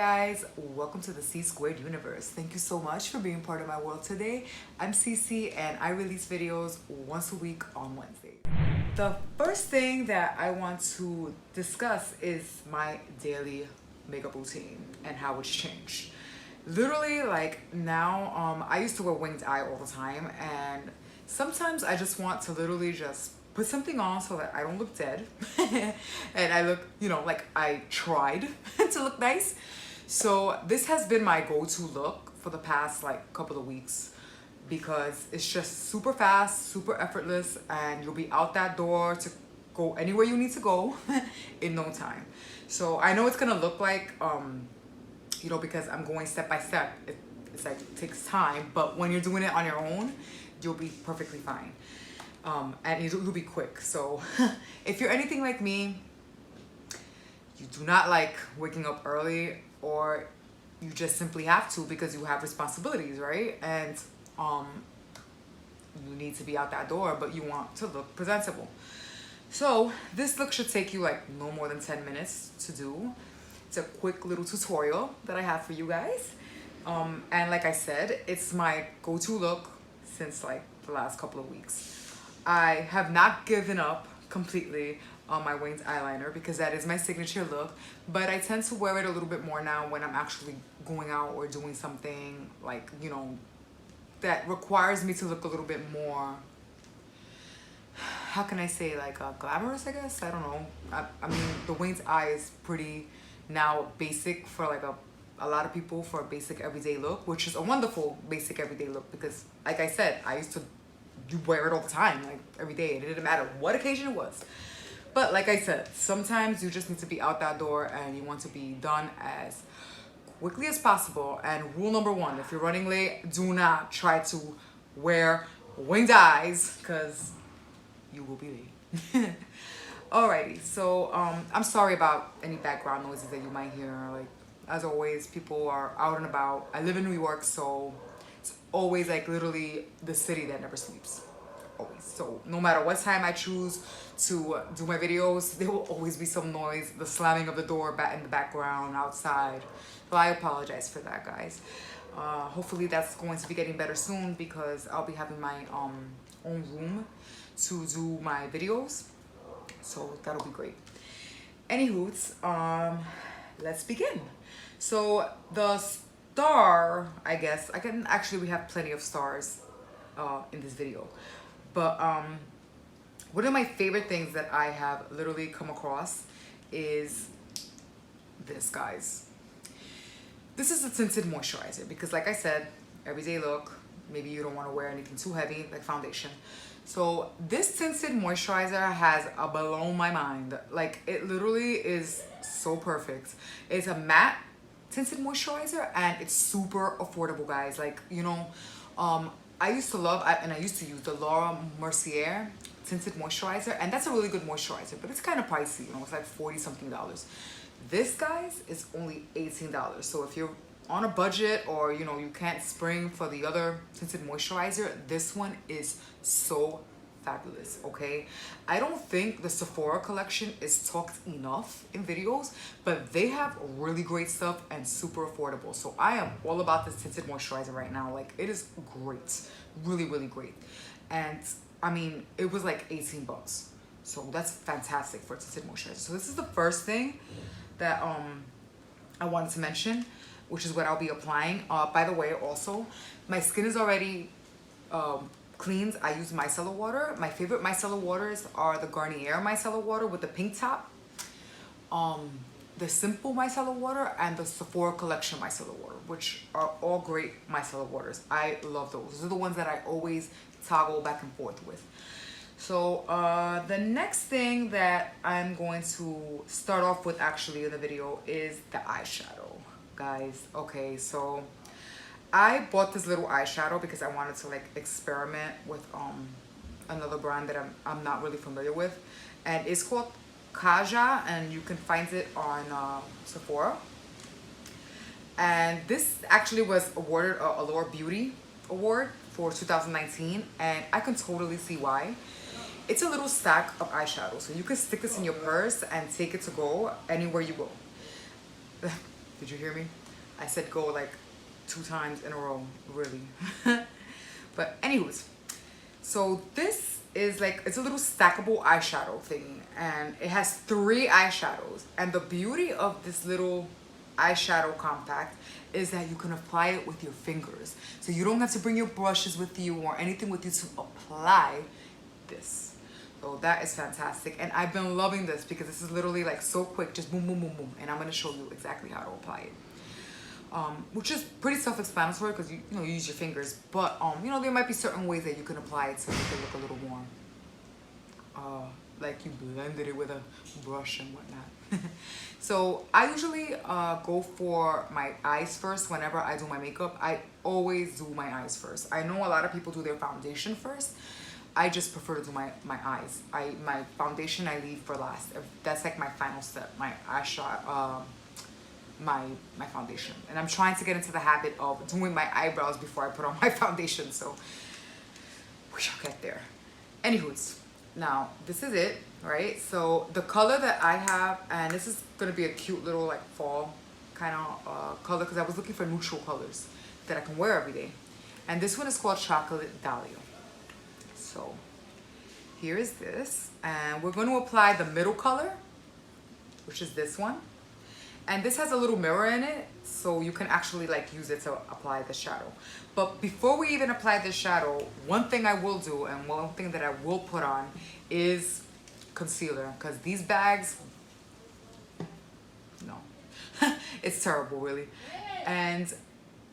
guys, welcome to the C Squared universe. Thank you so much for being part of my world today. I'm Cece and I release videos once a week on Wednesdays. The first thing that I want to discuss is my daily makeup routine and how it's changed. Literally, like now, I used to wear winged eye all the time, and sometimes I just want to literally just put something on so that I don't look dead and I look, like I tried to look nice. So this has been my go-to look for the past like couple of weeks because it's just super fast, super effortless, and you'll be out that door to go anywhere you need to go in no time. So I know it's gonna look like, because I'm going step by step, it's like it takes time, but when you're doing it on your own, you'll be perfectly fine. And it'll be quick. So if you're anything like me, you do not like waking up early, or you just simply have to because you have responsibilities, right? And you need to be out that door, but you want to look presentable. So this look should take you like no more than 10 minutes to do. It's a quick little tutorial that I have for you guys. And like I said, it's my go-to look since like the last couple of weeks. I have not given up completely on my winged eyeliner because that is my signature look, but I tend to wear it a little bit more now when I'm actually going out or doing something like, that requires me to look a little bit more, how can I say, like glamorous, I guess? I don't know. I mean, the winged eye is pretty now basic for like a lot of people for a basic everyday look, which is a wonderful basic everyday look because like I said, I used to wear it all the time, like every day. It didn't matter what occasion it was. But like I said, sometimes you just need to be out that door and you want to be done as quickly as possible. And rule number one, if you're running late, do not try to wear winged eyes because you will be late. Alrighty, so I'm sorry about any background noises that you might hear. Like as always, people are out and about. I live in New York, so it's always like literally the city that never sleeps. Always. So no matter what time I choose to do my videos, there will always be some noise, the slamming of the door in the background outside. So I apologize for that, guys. Hopefully that's going to be getting better soon because I'll be having my own room to do my videos. So that'll be great. Anywhoots, let's begin. So the star, I guess, we have plenty of stars in this video. But one of my favorite things that I have literally come across is this, guys. This is a tinted moisturizer because like I said, everyday look, maybe you don't want to wear anything too heavy like foundation. So this tinted moisturizer has blown my mind. Like it literally is so perfect. It's a matte tinted moisturizer and it's super affordable, guys. Like, I used to love and I used to use the Laura Mercier tinted moisturizer, and that's a really good moisturizer, but it's kind of pricey, it's like $40 something. This, guys, is only $18. So if you're on a budget or you can't spring for the other tinted moisturizer, this one is so fabulous. Okay, I don't think the Sephora collection is talked enough in videos, but they have really great stuff and super affordable. So I am all about this tinted moisturizer right now. Like it is great, really, really great. And I mean, it was like 18 bucks. So that's fantastic for a tinted moisturizer. So this is the first thing that I wanted to mention, which is what I'll be applying. By the way, also, my skin is already cleaned. I use micellar water. My favorite micellar waters are the Garnier micellar water with the pink top, the simple micellar water, and the Sephora collection micellar water, which are all great micellar waters. I love those. Those are the ones that I always toggle back and forth with. So the next thing that I'm going to start off with actually in the video is the eyeshadow, guys. Okay, so I bought this little eyeshadow because I wanted to like experiment with another brand that I'm not really familiar with, and it's called Kaja, and you can find it on Sephora. And this actually was awarded a Allure Beauty Award for 2019, and I can totally see why. It's a little stack of eyeshadow, so you can stick this in your purse and take it to go anywhere you go. Did you hear me? I said go like 2 times in a row, really. But anyways, so this is like, it's a little stackable eyeshadow thing, and it has 3 eyeshadows. And the beauty of this little eyeshadow compact is that you can apply it with your fingers. So you don't have to bring your brushes with you or anything with you to apply this. So that is fantastic. And I've been loving this because this is literally like so quick, just boom, boom, boom, boom. And I'm gonna show you exactly how to apply it. Which is pretty self-explanatory because you use your fingers, but there might be certain ways that you can apply it so it can look a little more like you blended it with a brush and whatnot. So I usually go for my eyes first whenever I do my makeup. I always do my eyes first. I know a lot of people do their foundation first. I just prefer to do my eyes. My foundation I leave for last. That's like my final step, my eyeshadow, my foundation. And I'm trying to get into the habit of doing my eyebrows before I put on my foundation, so we shall get there. Anywho's, now this is it, right? So the color that I have, and this is gonna be a cute little like fall kind of color because I was looking for neutral colors that I can wear every day. And this one is called Chocolate Dahlia. So here is this, and we're going to apply the middle color, which is this one. And this has a little mirror in it, so you can actually like use it to apply the shadow. But before we even apply the shadow, one thing I will do and one thing that I will put on is concealer, because these bags, no, it's terrible really. And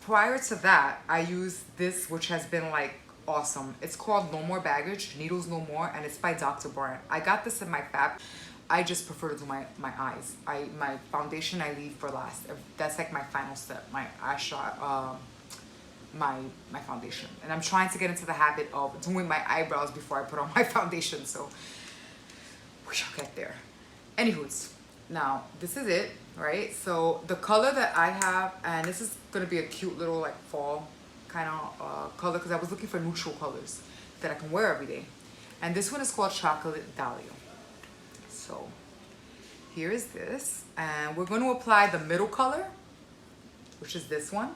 prior to that, I use this, which has been like awesome. It's called No More Baggage, Needles No More, and it's by Dr. Bryant. I got this in my fab. I just prefer to do my eyes. My foundation I leave for last. That's like my final step, my eyeshadow, my foundation. And I'm trying to get into the habit of doing my eyebrows before I put on my foundation, so we shall get there. Anywho's, now this is it, right? So the color that I have, and this is gonna be a cute little like fall kind of color because I was looking for neutral colors that I can wear every day. And this one is called Chocolate Dahlia. So here is this, and we're going to apply the middle color, which is this one.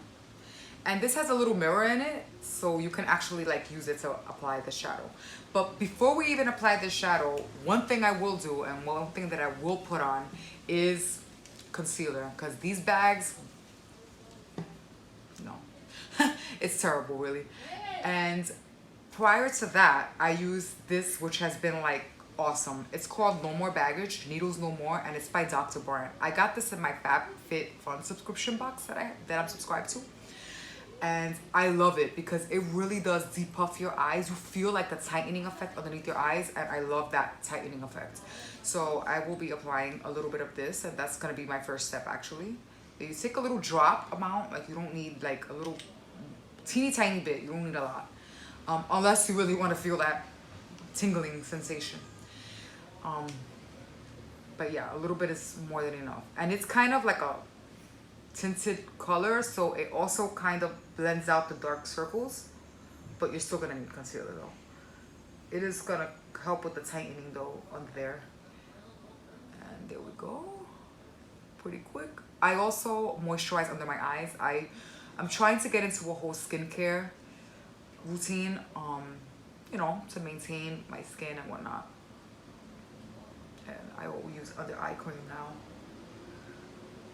And this has a little mirror in it, so you can actually like use it to apply the shadow. But before we even apply the shadow, one thing I will do and one thing that I will put on is concealer, because these bags, no, it's terrible really. And prior to that, I use this, which has been like awesome. It's called No More Baggage, Needles No More, and it's by Dr. Bryant. I got this in my FabFitFun subscription box that I'm subscribed to. And I love it because it really does depuff your eyes. You feel like the tightening effect underneath your eyes, and I love that tightening effect. So I will be applying a little bit of this, and that's gonna be my first step actually. You take a little drop amount, like you don't need like a little teeny tiny bit, you don't need a lot. Unless you really wanna feel that tingling sensation. But yeah, a little bit is more than enough. And it's kind of like a tinted color, so it also kind of blends out the dark circles, but you're still gonna need concealer though. It is gonna help with the tightening though under there. And there we go, pretty quick. I also moisturize under my eyes. I'm trying to get into a whole skincare routine, to maintain my skin and whatnot. And I will use under eye cream now.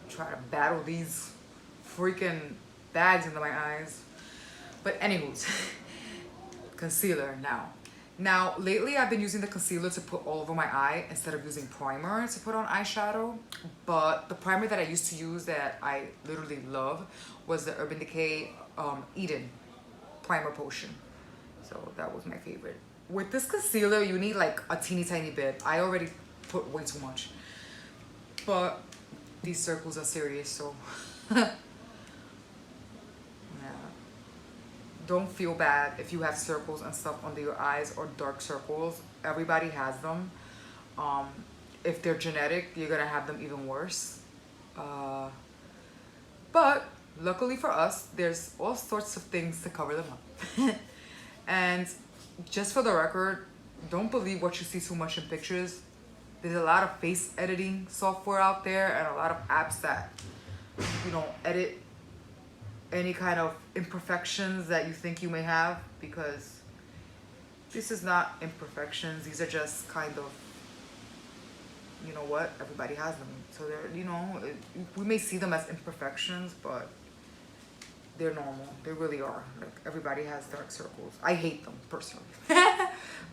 Try to battle these freaking bags into my eyes. But anyways, concealer now. Now, lately I've been using the concealer to put all over my eye instead of using primer to put on eyeshadow. But the primer that I used to use that I literally love was the Urban Decay Eden Primer Potion. So that was my favorite. With this concealer, you need like a teeny tiny bit. I already put way too much. But these circles are serious, so yeah. Don't feel bad if you have circles and stuff under your eyes or dark circles. Everybody has them. If they're genetic, you're gonna have them even worse. But luckily for us, there's all sorts of things to cover them up. And just for the record, don't believe what you see too much in pictures. There's a lot of face editing software out there and a lot of apps that you know, edit any kind of imperfections that you think you may have, because this is not imperfections. These are just kind of, you know what, everybody has them. So they're, you know, we may see them as imperfections, but they're normal. They really are. Like, everybody has dark circles. I hate them personally.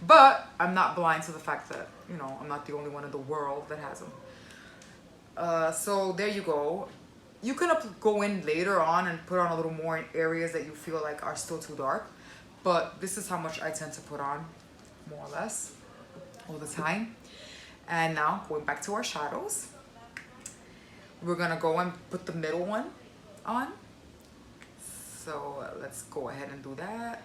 But I'm not blind to the fact that, you know, I'm not the only one in the world that has them. So there you go. You can go in later on and put on a little more in areas that you feel like are still too dark. But this is how much I tend to put on, more or less, all the time. And now, going back to our shadows, we're gonna go and put the middle one on. So let's go ahead and do that.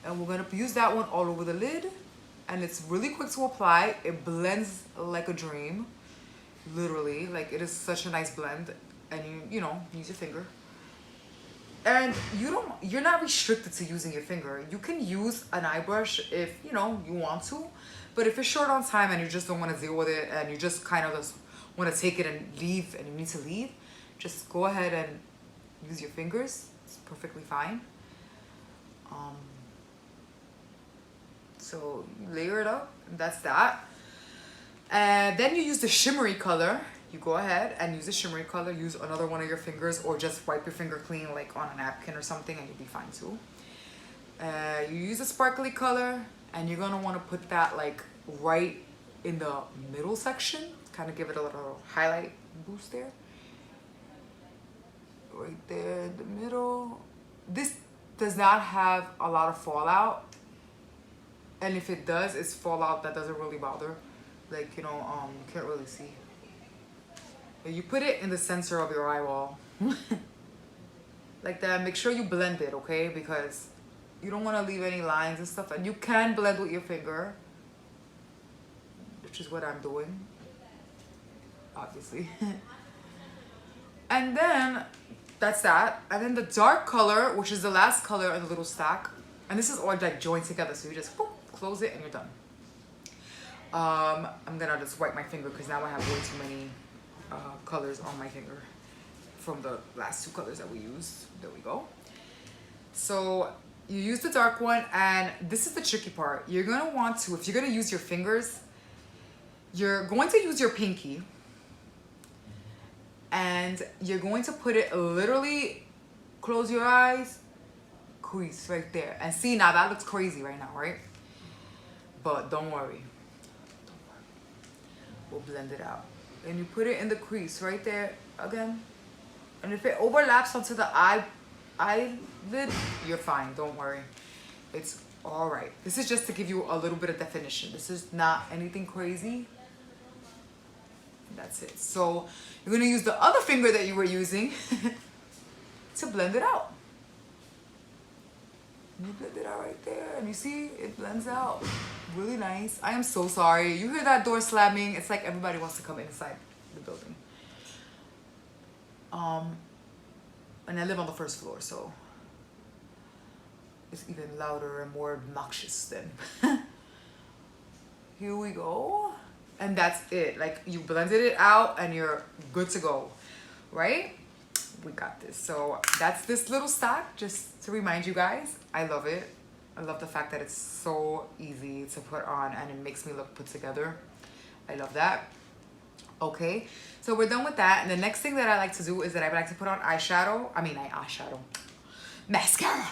And we're gonna use that one all over the lid. And it's really quick to apply. It blends like a dream. Literally, like, it is such a nice blend. And you know, use your finger. And you're not restricted to using your finger. You can use an eye brush if, you know, you want to. But if you're short on time and you just don't want to deal with it, and you just kind of just want to take it and leave, and you need to leave, just go ahead and use your fingers. It's perfectly fine. So you layer it up, and that's that. And then you use the shimmery color. You go ahead and use the shimmery color. Use another one of your fingers, or just wipe your finger clean, like on a napkin or something, and you'll be fine too. You use a sparkly color, and you're gonna want to put that like right in the middle section. Kind of give it a little highlight boost there. Right there in the middle. This does not have a lot of fallout, and if it does, it's fallout that doesn't really bother. Like, you know, you can't really see. But you put it in the center of your eyeball. Like that. Make sure you blend it, okay? Because you don't want to leave any lines and stuff. And you can blend with your finger, which is what I'm doing, obviously. And then that's that. And then the dark color, which is the last color in the little stack. And this is all like joined together. So you just boop, close it and you're done. I'm gonna just wipe my finger because now I have way too many colors on my finger from the last two colors that we used. There we go. So you use the dark one, and this is the tricky part. You're gonna want to, if you're gonna use your fingers, you're going to use your pinky, and you're going to put it literally, close your eyes, crease right there. And see, now that looks crazy right now, right? But don't worry. We'll blend it out. And you put it in the crease right there again. And if it overlaps onto the eyelid, you're fine. Don't worry. It's all right. This is just to give you a little bit of definition. This is not anything crazy. That's it. So you're going to use the other finger that you were using to blend it out. You blend it out right there, and you see it blends out really nice. I am so sorry. You hear that door slamming? It's like everybody wants to come inside the building. And I live on the first floor, so it's even louder and more obnoxious than. Here we go. And that's it. Like, you blended it out and you're good to go, right? We got this. So that's this little stack, just to remind you guys. I love it. I love the fact that it's so easy to put on and it makes me look put together. I love that. Okay, so we're done with that. And the next thing that I like to do is that I like to put on mascara.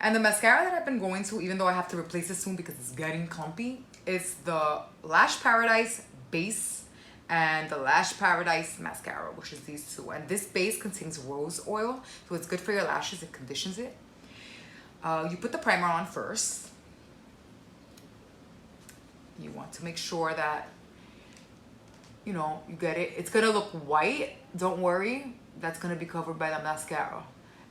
And the mascara that I've been going to, even though I have to replace it soon because it's getting clumpy, is the Lash Paradise base and the Lash Paradise mascara, which is these two. And this base contains rose oil, so it's good for your lashes. It conditions it. You put the primer on first. You want to make sure that, you know, you get it. It's gonna look white. Don't worry, that's gonna be covered by the mascara.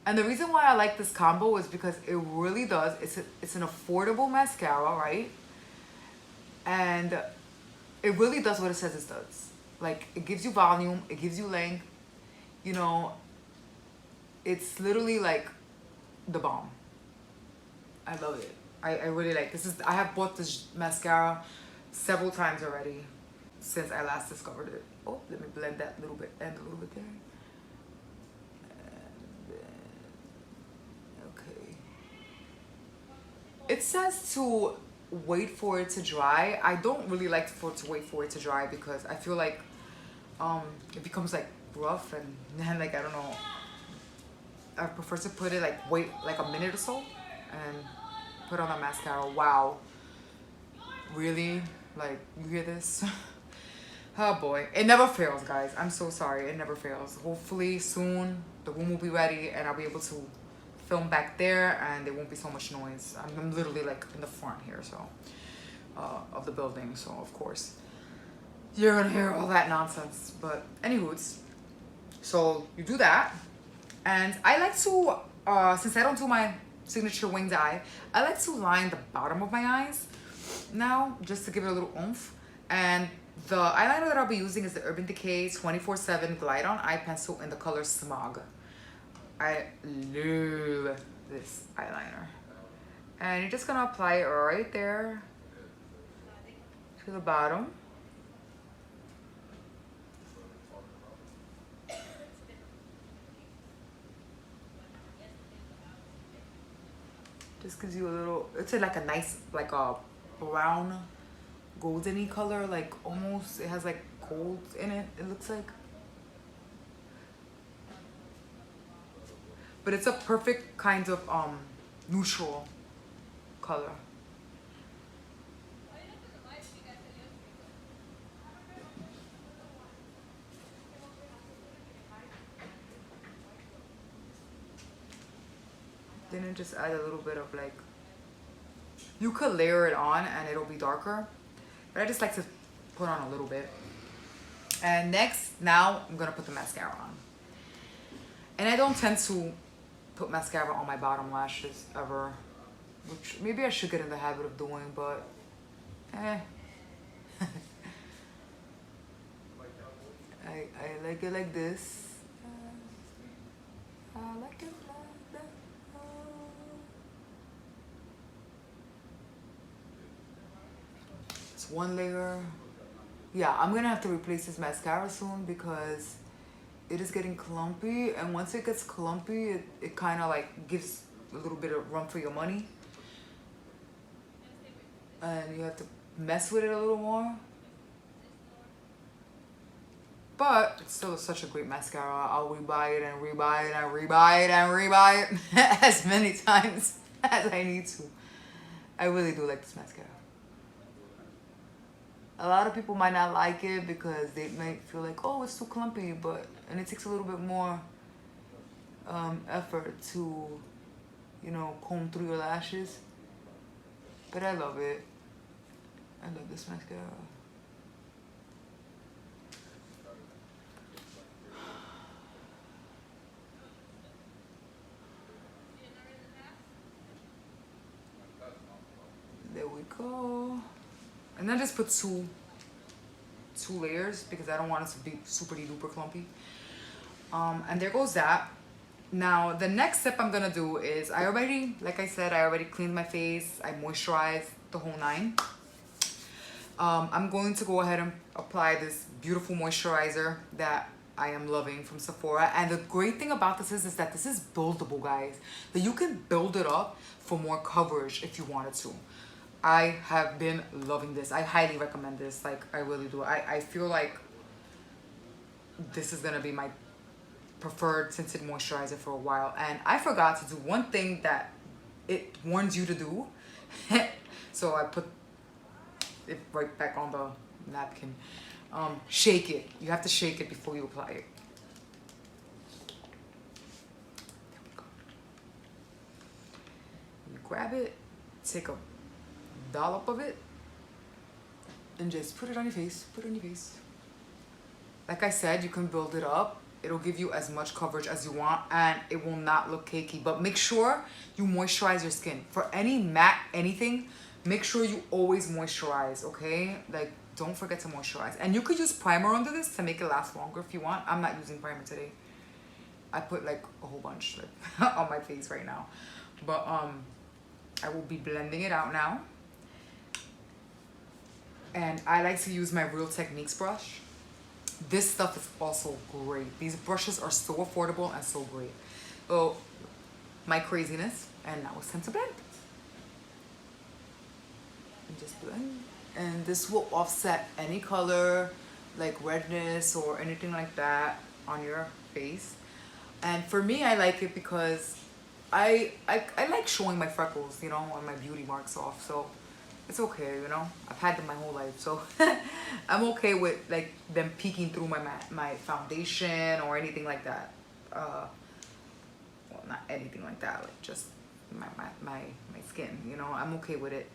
And the reason why I like this combo is because it really does. It's an affordable mascara, right? And it really does what it says it does. Like, it gives you volume, it gives you length. You know, it's literally like the bomb. I love it. I really like this. I have bought this mascara several times already. since I last discovered it. Oh, let me blend that little bit and a little bit there. Okay. It says to wait for it to dry. I don't really like to wait for it to dry because I feel like it becomes like rough and then like I don't know. I prefer to put it like wait like a minute or so and put on a mascara. Wow. Really? Like you hear this? Oh boy. It never fails, guys. I'm so sorry. It never fails. Hopefully soon the room will be ready and I'll be able to film back there and there won't be so much noise. I'm literally like in the front here, so of the building, so of course you're gonna hear all that nonsense. But anywho's, so you do that, and I like to since I don't do my signature winged eye, I like to line the bottom of my eyes now just to give it a little oomph. And the eyeliner that I'll be using is the Urban Decay 24/7 Glide On Eye Pencil in the color Smog. I love this eyeliner. And you're just gonna apply it right there to the bottom. Just gives you a little, it's like a nice, like a brown, goldeny color, like almost, it has like gold in it, it looks like. But it's a perfect kind of neutral color. Then it just add a little bit of like, you could layer it on and it'll be darker, but I just like to put on a little bit. And next, now I'm gonna put the mascara on. And I don't tend to put mascara on my bottom lashes ever, which maybe I should get in the habit of doing, but I like it like this. I like it like that. It's one layer. Yeah, I'm gonna have to replace this mascara soon because it is getting clumpy, and once it gets clumpy, it kind of like gives a little bit of run for your money, and you have to mess with it a little more. But it's still such a great mascara. I'll rebuy it and rebuy it and rebuy it and rebuy it as many times as I need to. I really do like this mascara. A lot of people might not like it because they might feel like, oh, it's too clumpy, and it takes a little bit more effort to, you know, comb through your lashes. But I love it. I love this mascara. There we go. And then just put two layers because I don't want it to be super duper clumpy. And there goes that. Now the next step I'm gonna do is like I said, I already cleaned my face. I moisturized the whole nine. I'm going to go ahead and apply this beautiful moisturizer that I am loving from Sephora. And the great thing about this is that this is buildable, guys. That you can build it up for more coverage if you wanted to. I have been loving this. I highly recommend this. Like, I really do. I feel like this is gonna be my preferred tinted moisturizer for a while. And I forgot to do one thing that it warns you to do. So I put it right back on the napkin. Shake it. You have to shake it before you apply it. There we go. You grab it, take a dollop of it, and just put it on your face. Put it on your face. Like I said, you can build it up. It'll give you as much coverage as you want, and it will not look cakey. But make sure you moisturize your skin. For any matte anything, make sure you always moisturize, okay? Like, don't forget to moisturize. And you could use primer under this to make it last longer if you want. I'm not using primer today. I put like a whole bunch like, on my face right now. But I will be blending it out now. And I like to use my Real Techniques brush. This stuff is also great. These brushes are so affordable and so great. So my craziness, and now it's time to blend. And just blend. And this will offset any color, like redness or anything like that on your face. And for me, I like it because I like showing my freckles, you know, and my beauty marks off. So it's okay, you know. I've had them my whole life, so I'm okay with like them peeking through my foundation or anything like that. Well, not anything like that, like just my skin, you know. I'm okay with it.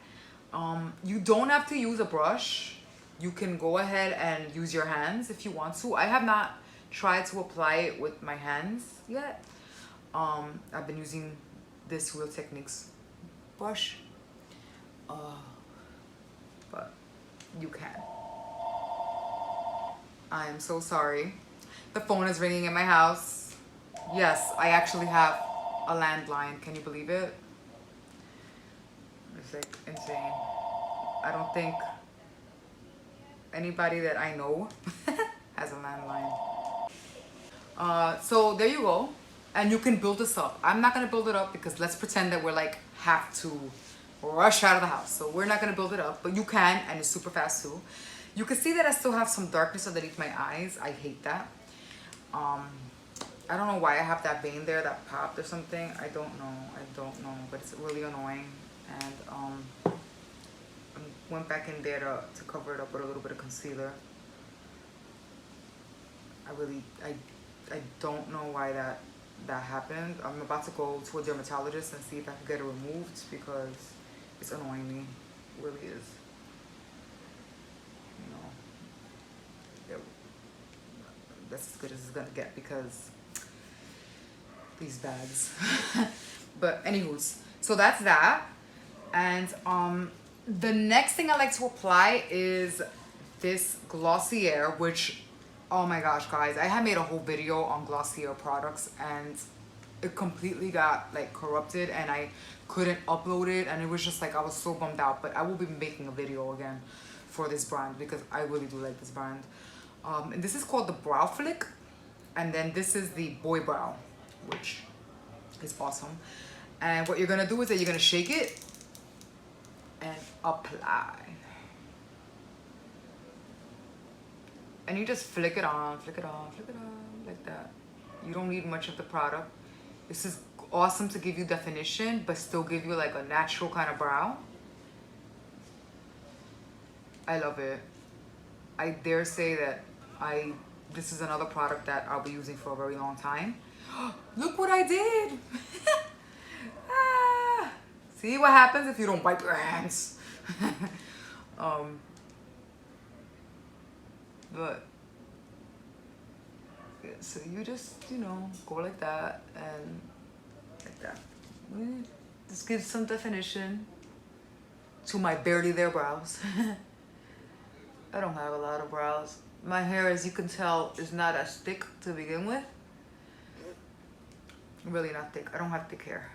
You don't have to use a brush. You can go ahead and use your hands if you want to. I have not tried to apply it with my hands yet. I've been using this Real Techniques brush, but you can. I am so sorry. The phone is ringing in my house. Yes, I actually have a landline. Can you believe it? It's like insane. I don't think anybody that I know has a landline. So there you go. And you can build this up. I'm not gonna build it up because let's pretend that we're like have to rush out of the house. So we're not gonna build it up, but you can, and it's super fast too. You can see that I still have some darkness underneath my eyes. I hate that. I don't know why I have that vein there that popped or something. I don't know, but it's really annoying. And I went back in there to cover it up with a little bit of concealer. I don't know why that happened. I'm about to go to a dermatologist and see if I can get it removed because it's annoying me. It really is. You know, that's as good as it's gonna get because these bags. But anywho's, so that's that. And the next thing I like to apply is this Glossier, which, oh my gosh, guys, I had made a whole video on Glossier products and it completely got like corrupted and I couldn't upload it, and it was just like I was so bummed out. But I will be making a video again for this brand because I really do like this brand. And this is called the Brow Flick, and then this is the Boy Brow, which is awesome. And what you're gonna do is that you're gonna shake it and apply. And you just flick it on, like that. You don't need much of the product. This is awesome to give you definition, but still give you like a natural kind of brow. I love it. I dare say that this is another product that I'll be using for a very long time. Look what I did. Ah, see what happens if you don't wipe your hands. But yeah, so you just, you know, go like that and like that. Just give some definition to my barely there brows. I don't have a lot of brows. My hair, as you can tell, is not as thick to begin with. Really not thick. I don't have thick hair.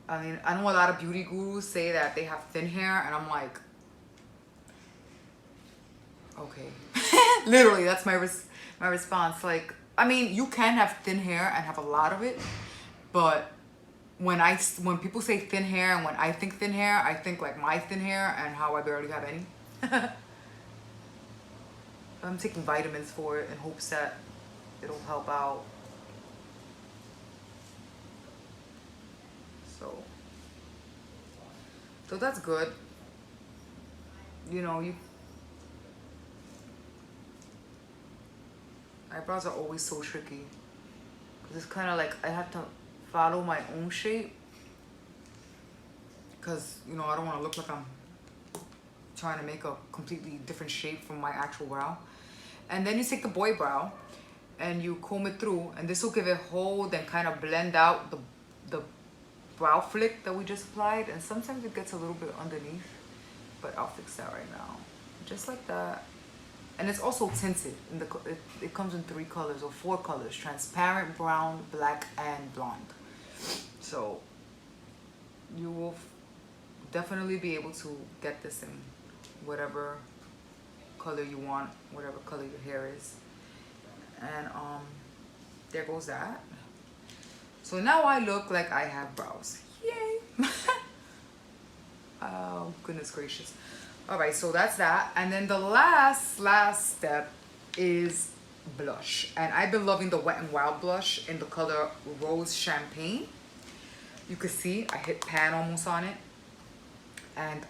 I mean, I know a lot of beauty gurus say that they have thin hair, and I'm like, okay. Literally, that's my response. Like, I mean, you can have thin hair and have a lot of it, but when people say thin hair and when I think thin hair, I think like my thin hair and how I barely have any. I'm taking vitamins for it in hopes that it'll help out. So that's good. You know, eyebrows are always so tricky. Cause it's kind of like I have to follow my own shape. Cause, you know, I don't want to look like I'm trying to make a completely different shape from my actual brow. And then you take the boy brow and you comb it through, and this will give it hold and kind of blend out the brow flick that we just applied. And sometimes it gets a little bit underneath, but I'll fix that right now. Just like that. And it's also tinted. It comes in 3 colors or 4 colors: transparent, brown, black, and blonde. So you will definitely be able to get this in whatever color you want, whatever color your hair is. And there goes that. So now I look like I have brows. Yay! Oh, goodness gracious. All right, so that's that. And then the last step is blush. And I've been loving the Wet n Wild blush in the color Rose Champagne. You can see I hit pan almost on it. And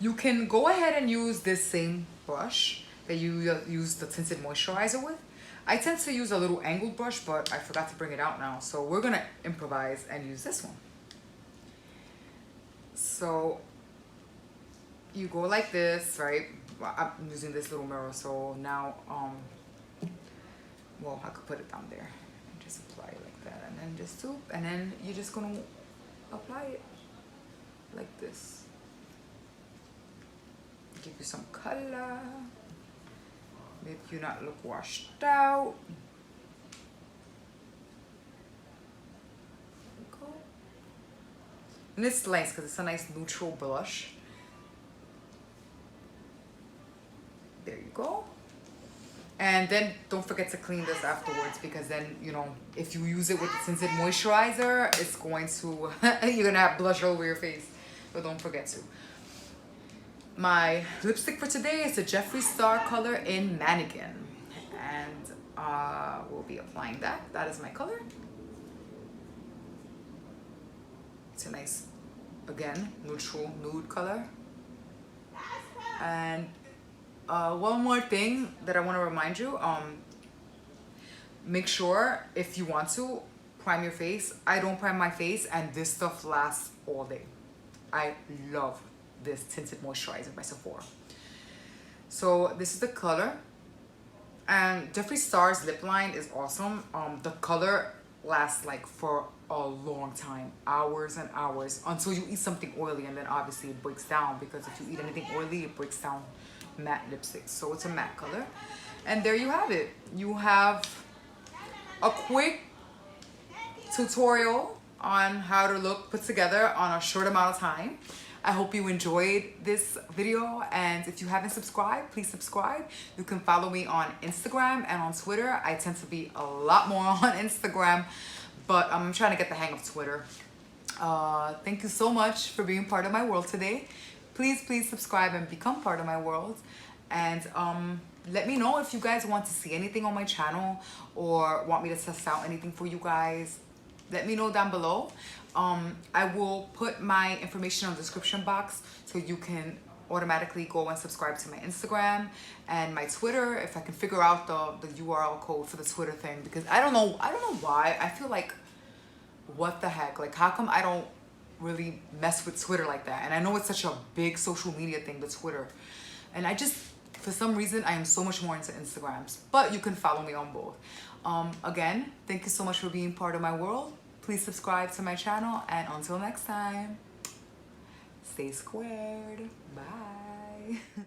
you can go ahead and use this same brush that you use the tinted moisturizer with. I tend to use a little angled brush, but I forgot to bring it out now. So we're gonna improvise and use this one. So you go like this, right? Well, I'm using this little mirror, so now, well, I could put it down there and just apply it like that, and then just swoop, and then you're just gonna apply it like this. Give you some color, make you not look washed out. And it's nice because it's a nice neutral blush. There you go. And then don't forget to clean this afterwards, because then, you know, if you use it with the tinted moisturizer, it's going to, you're gonna have blush all over your face. But don't forget to. My lipstick for today is the Jeffree Star color in Mannequin. And we'll be applying that. That is my color. It's a nice, again, neutral nude color. And one more thing that I want to remind you, make sure if you want to prime your face. I don't prime my face, and this stuff lasts all day. I love this tinted moisturizer by Sephora. So this is the color, and Jeffree Star's lip line is awesome. The color lasts like for a long time, hours and hours, until you eat something oily, and then obviously it breaks down, because if you eat anything oily, it breaks down matte lipstick. So it's a matte color, and there you have it. You have a quick tutorial on how to look put together on a short amount of time. I hope you enjoyed this video, and if you haven't subscribed, please subscribe. You can follow me on Instagram and on Twitter. I tend to be a lot more on Instagram, but I'm trying to get the hang of Twitter. Thank you so much for being part of my world today. Please subscribe and become part of my world. And let me know if you guys want to see anything on my channel or want me to test out anything for you guys. Let me know down below. I will put my information on the description box, so you can automatically go and subscribe to my Instagram and my Twitter, if I can figure out the URL code for the Twitter thing, because I don't know why. I feel like, what the heck, like, how come I don't really mess with Twitter like that? And I know it's such a big social media thing, the Twitter, and I just, for some reason, I am so much more into Instagrams, but you can follow me on both. Again, thank you so much for being part of my world. Please subscribe to my channel, and until next time, stay squared. Bye.